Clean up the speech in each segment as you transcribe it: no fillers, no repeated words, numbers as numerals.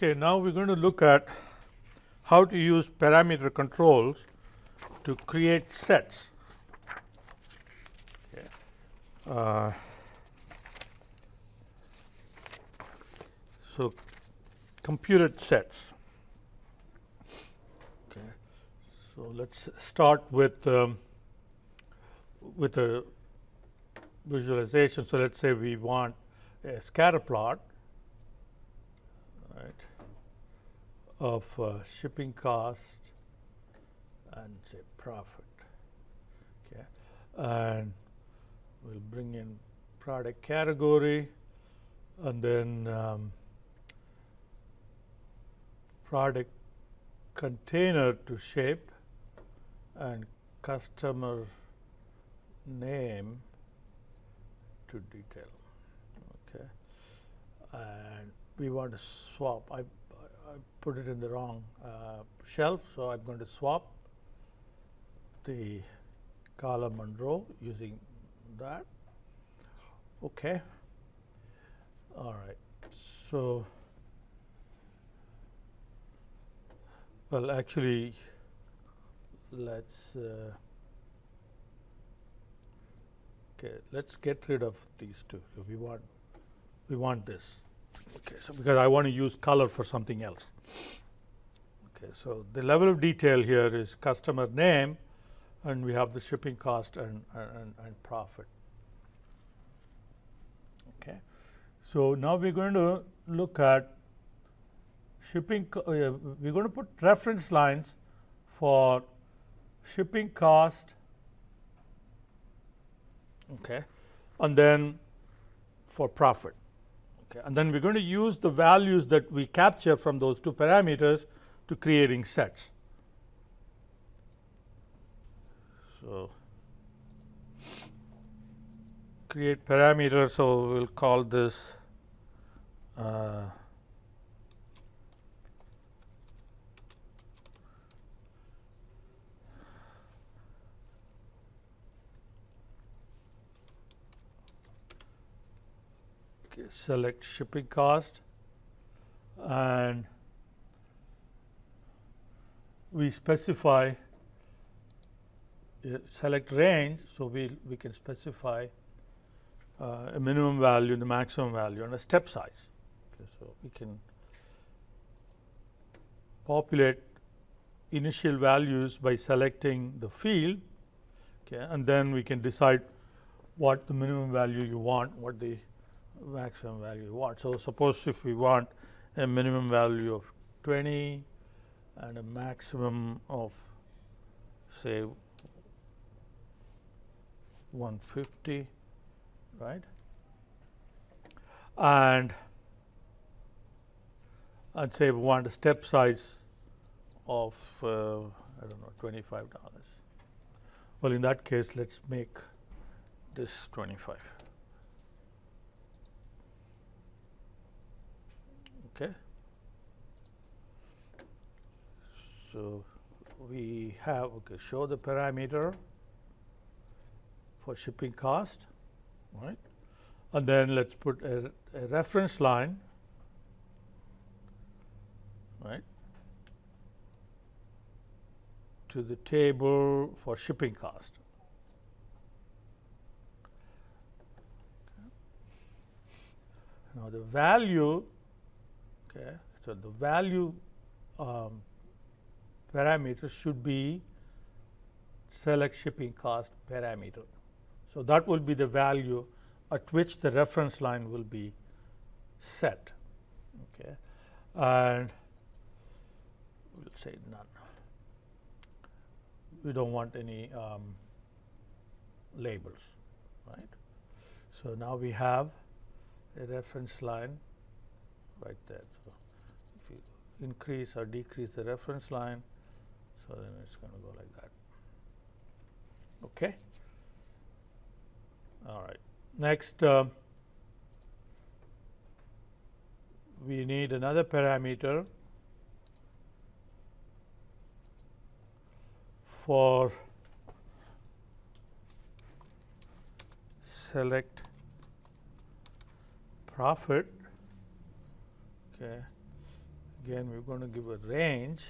Okay, now we're going to look at how to use parameter controls to create sets. Okay. So computed sets. Okay. So let's start with a visualization. So let's say we want a scatter plot, right, of shipping cost and say profit. Okay, and we'll bring in product category and then product container to shape and customer name to detail. Okay, and we want to swap. I put it in the wrong shelf, so I'm going to swap the column and row using that. Okay. All right. So, well, actually, let's okay. Let's get rid of these two. So we want this. Okay. So because I want to use color for something else. Okay. So the level of detail here is customer name, and we have the shipping cost and profit. Okay. So now we're going to look at shipping. We're going to put reference lines for shipping cost. Okay, and then for profit. Okay, and then we're going to use the values that we capture from those two parameters to creating sets. So create parameter. So we'll call this okay, select shipping cost, and we specify select range. So we can specify a minimum value, the maximum value, and a step size. Okay, so we can populate initial values by selecting the field. Okay, and then we can decide what the minimum value you want, what the maximum value you want. So suppose if we want a minimum value of 20 and a maximum of say 150, right? And I'd say we want a step size of I don't know, $25. Well, in that case, let's make this 25. Okay. So we have show the parameter for shipping cost, right? And then let's put a reference line, right, to the table for shipping cost. Now the value, okay, so the value parameter should be select shipping cost parameter. So that will be the value at which the reference line will be set. Okay, and we'll say none. We don't want any labels, right? So now we have a reference line right there. So if you increase or decrease the reference line, so then it's going to go like that. Okay. All right. Next, we need another parameter for select profit. Okay, Again, we're going to give a range.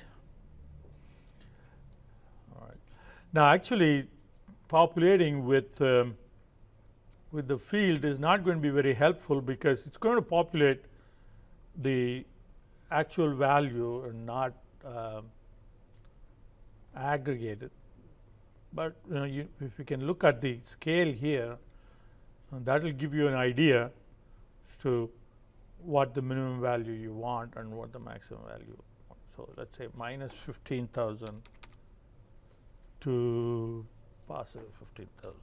All right. Now, actually, populating with the field is not going to be very helpful because it's going to populate the actual value and not aggregate it. But if you can look at the scale here, that will give you an idea as to what the minimum value you want and what the maximum value you want. So, let us say minus 15,000 to positive 15,000.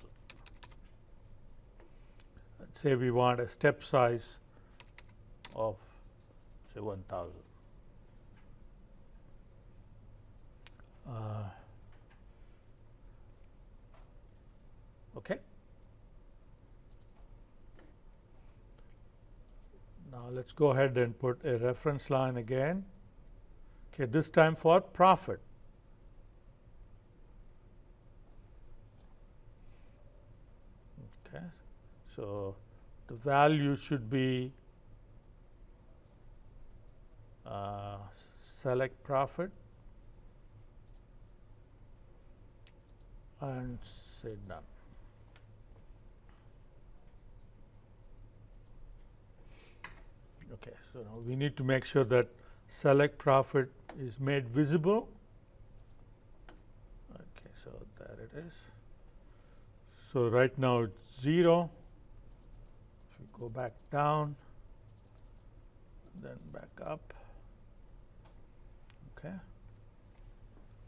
Let us say we want a step size of say 1,000. Okay. Now, let us go ahead and put a reference line again. Okay, this time for profit. Okay, so the value should be select profit and say done. Okay, so now we need to make sure that select profit is made visible. Okay, so there it is. So right now it's 0. If we go back down, then back up. Okay.